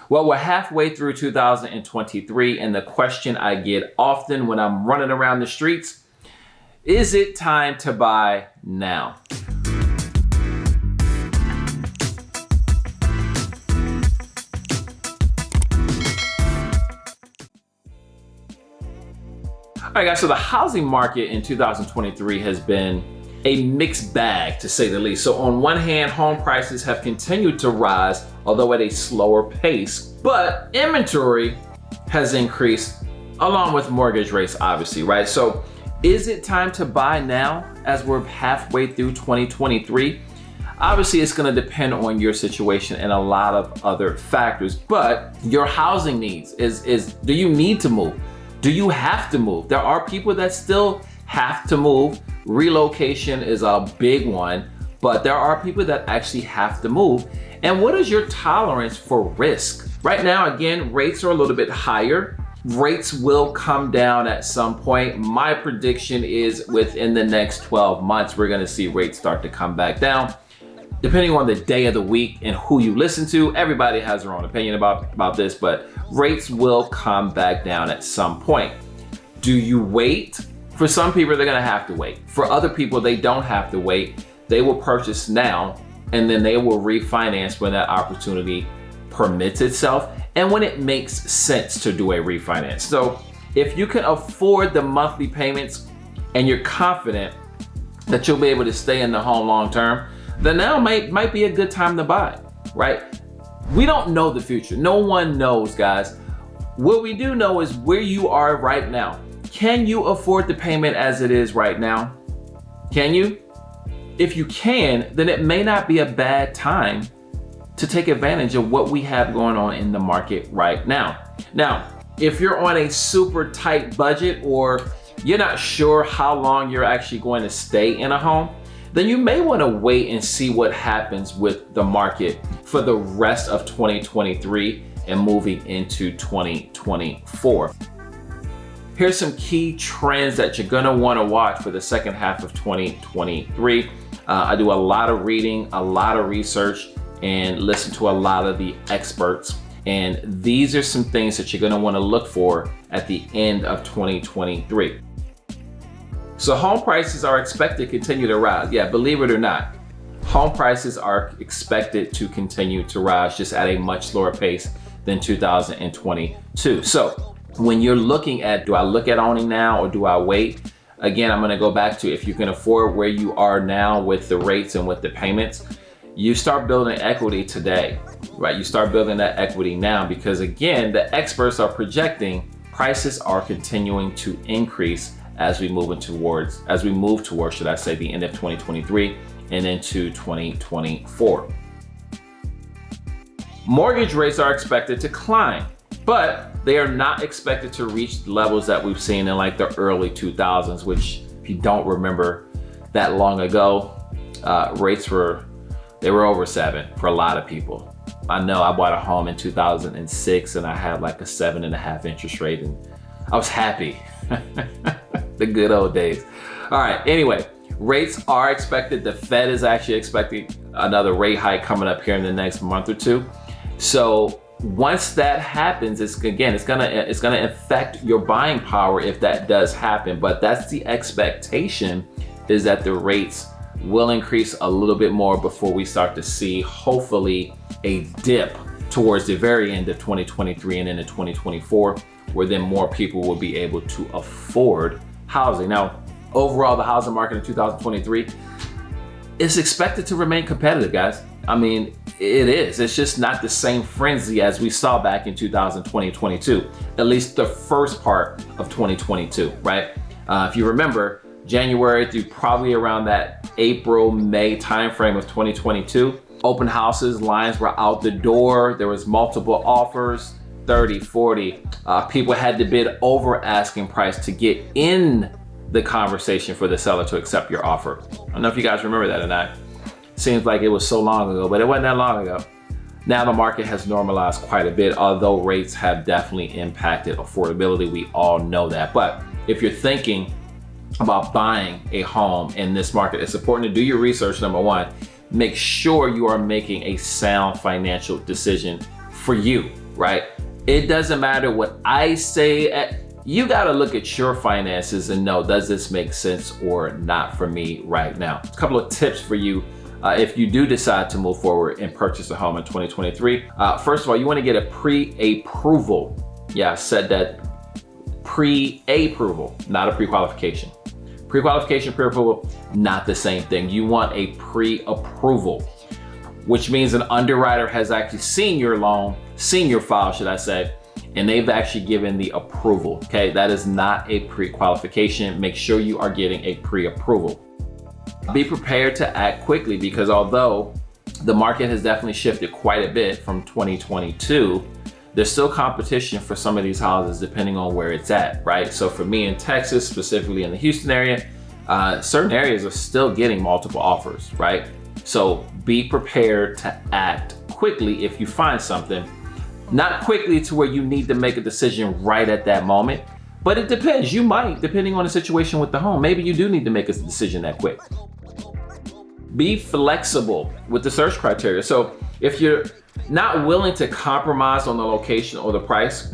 Well, we're halfway through 2023, and the question I get often when I'm running around the streets, is it time to buy now? All right, guys, so the housing market in 2023 has been a mixed bag, to say the least. So on one hand, home prices have continued to rise, although at a slower pace, but inventory has increased along with mortgage rates, obviously, right? So is it time to buy now as we're halfway through 2023? Obviously, it's going to depend on your situation and a lot of other factors, but your housing needs is do you need to move? Do you have to move? There are people that still have to move. Relocation is a big one, but there are people that actually have to move. And what is your tolerance for risk? Right now, again, rates are a little bit higher. Rates will come down at some point. My prediction is within the next 12 months, we're gonna see rates start to come back down. Depending on the day of the week and who you listen to, everybody has their own opinion about this, but rates will come back down at some point. Do you wait? For some people, they're gonna have to wait. For other people, they don't have to wait. They will purchase now, and then they will refinance when that opportunity permits itself and when it makes sense to do a refinance. So if you can afford the monthly payments and you're confident that you'll be able to stay in the home long term, then now might be a good time to buy, right? We don't know the future. No one knows, guys. What we do know is where you are right now. Can you afford the payment as it is right now? Can you? If you can, then it may not be a bad time to take advantage of what we have going on in the market right now. Now, if you're on a super tight budget or you're not sure how long you're actually going to stay in a home, then you may want to wait and see what happens with the market for the rest of 2023 and moving into 2024. Here's some key trends that you're gonna wanna watch for the second half of 2023. I do a lot of reading, a lot of research, and listen to a lot of the experts. And these are some things that you're gonna wanna look for at the end of 2023. So home prices are expected to continue to rise. Yeah, believe it or not, home prices are expected to continue to rise, just at a much slower pace than 2022. So when you're looking at, do I look at owning now or do I wait? Again, I'm gonna go back to, if you can afford where you are now with the rates and with the payments, you start building equity today, right? You start building that equity now, because again, the experts are projecting prices are continuing to increase as we move towards, should I say, the end of 2023 and into 2024. Mortgage rates are expected to climb, but they are not expected to reach levels that we've seen in like the early 2000s, which, if you don't remember that long ago, rates were over 7 for a lot of people. I know I bought a home in 2006 and I had like a 7.5 interest rate, and I was happy. The good old days. All right, anyway, rates are expected. The Fed is actually expecting another rate hike coming up here in the next month or two. So once that happens, it's gonna affect your buying power if that does happen. But that's the expectation, is that the rates will increase a little bit more before we start to see, hopefully, a dip towards the very end of 2023 and into 2024, where then more people will be able to afford housing. Now, overall, the housing market in 2023 is expected to remain competitive, guys. I mean, it is. It's just not the same frenzy as we saw back in 2020, 2022, at least the first part of 2022, right? If you remember, January through probably around that April, May timeframe of 2022, open houses, lines were out the door. There was multiple offers, 30, 40. People had to bid over asking price to get in the conversation for the seller to accept your offer. I don't know if you guys remember that or not. Seems like it was so long ago, but it wasn't that long ago. Now the market has normalized quite a bit, although rates have definitely impacted affordability. We all know that. But if you're thinking about buying a home in this market, it's important to do your research, number one. Make sure you are making a sound financial decision for you, right? It doesn't matter what I say. You gotta look at your finances and know, does this make sense or not for me right now? A couple of tips for you if you do decide to move forward and purchase a home in 2023. First of all, you wanna get a pre-approval. Yeah, I said that, pre-approval, not a pre-qualification. Pre-qualification, pre-approval, not the same thing. You want a pre-approval, which means an underwriter has actually seen your loan, seen your file, should I say, and they've actually given the approval, okay? That is not a pre-qualification. Make sure you are getting a pre-approval. Be prepared to act quickly, because although the market has definitely shifted quite a bit from 2022, there's still competition for some of these houses depending on where it's at, right? So for me in Texas, specifically in the Houston area, certain areas are still getting multiple offers, right? So be prepared to act quickly if you find something. Not quickly to where you need to make a decision right at that moment, but it depends. You might, depending on the situation with the home, maybe you do need to make a decision that quick. Be flexible with the search criteria. So if you're not willing to compromise on the location or the price,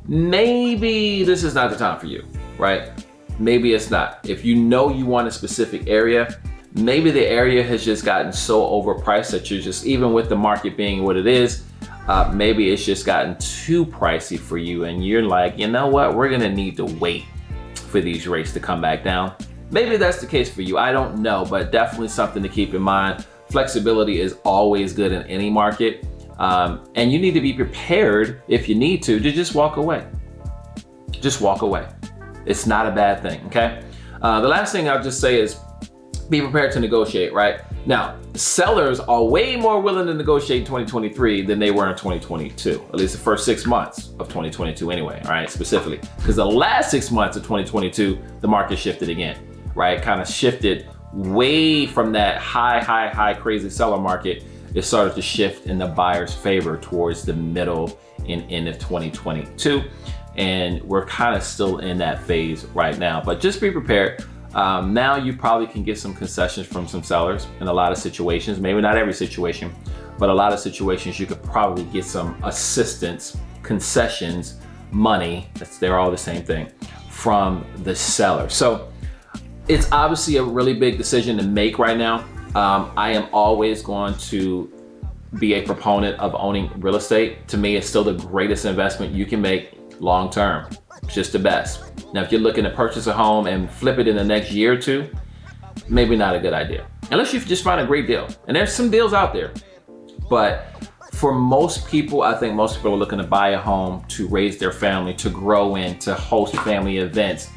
maybe this is not the time for you, right? Maybe it's not. If you know you want a specific area, maybe the area has just gotten so overpriced that you're just, even with the market being what it is, maybe it's just gotten too pricey for you and you're like, you know what, we're gonna need to wait for these rates to come back down. Maybe that's the case for you, I don't know, but definitely something to keep in mind. Flexibility is always good in any market, and you need to be prepared if you need to just walk away. Just walk away. It's not a bad thing, okay? The last thing I'll just say is be prepared to negotiate, right? Now, sellers are way more willing to negotiate in 2023 than they were in 2022, at least the first 6 months of 2022 anyway, all right, specifically. Because the last 6 months of 2022, the market shifted again, right? Kind of shifted way from that high crazy seller market. It started to shift in the buyer's favor towards the middle and end of 2022. And we're kind of still in that phase right now, but just be prepared. Now you probably can get some concessions from some sellers in a lot of situations, maybe not every situation, but a lot of situations you could probably get some assistance, concessions, money, they're all the same thing, from the seller. So it's obviously a really big decision to make right now. I am always going to be a proponent of owning real estate. To me, it's still the greatest investment you can make long term. It's just the best. Now, if you're looking to purchase a home and flip it in the next year or two, maybe not a good idea. Unless you just find a great deal. And there's some deals out there. But for most people, I think most people are looking to buy a home to raise their family, to grow in, to host family events,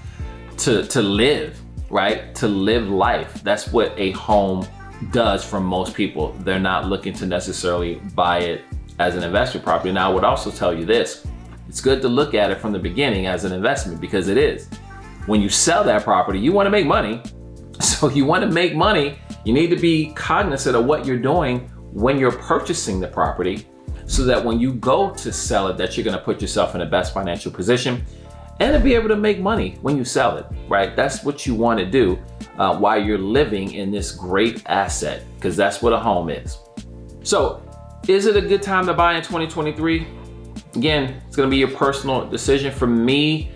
to live, right? To live life. That's what a home does for most people. They're not looking to necessarily buy it as an investment property. Now, I would also tell you this. It's good to look at it from the beginning as an investment, because it is. When you sell that property, you want to make money. So you want to make money, you need to be cognizant of what you're doing when you're purchasing the property, so that when you go to sell it, that you're going to put yourself in the best financial position and to be able to make money when you sell it, right? That's what you want to do while you're living in this great asset, because that's what a home is. So is it a good time to buy in 2023? Again, it's going to be your personal decision. For me,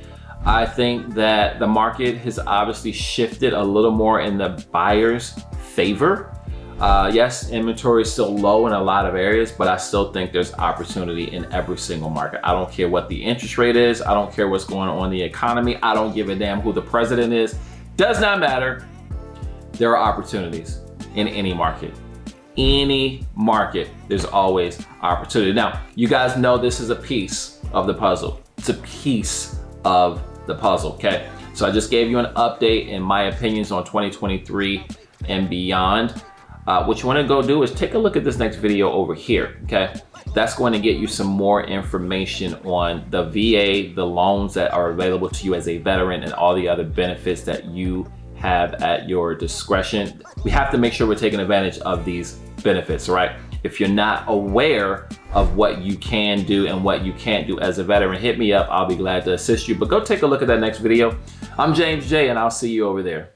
I think that the market has obviously shifted a little more in the buyer's favor. Yes, inventory is still low in a lot of areas, but I still think there's opportunity in every single market. I don't care what the interest rate is. I don't care what's going on in the economy. I don't give a damn who the president is. Does not matter. There are opportunities in any market. Any market, there's always opportunity. Now, you guys know this is a piece of the puzzle. It's a piece of the puzzle, okay? So I just gave you an update in my opinions on 2023 and beyond. What you wanna go do is take a look at this next video over here, okay? That's going to get you some more information on the VA, the loans that are available to you as a veteran, and all the other benefits that you have at your discretion. We have to make sure we're taking advantage of these benefits, right? If you're not aware of what you can do and what you can't do as a veteran, hit me up. I'll be glad to assist you. But go take a look at that next video. I'm James J, and I'll see you over there.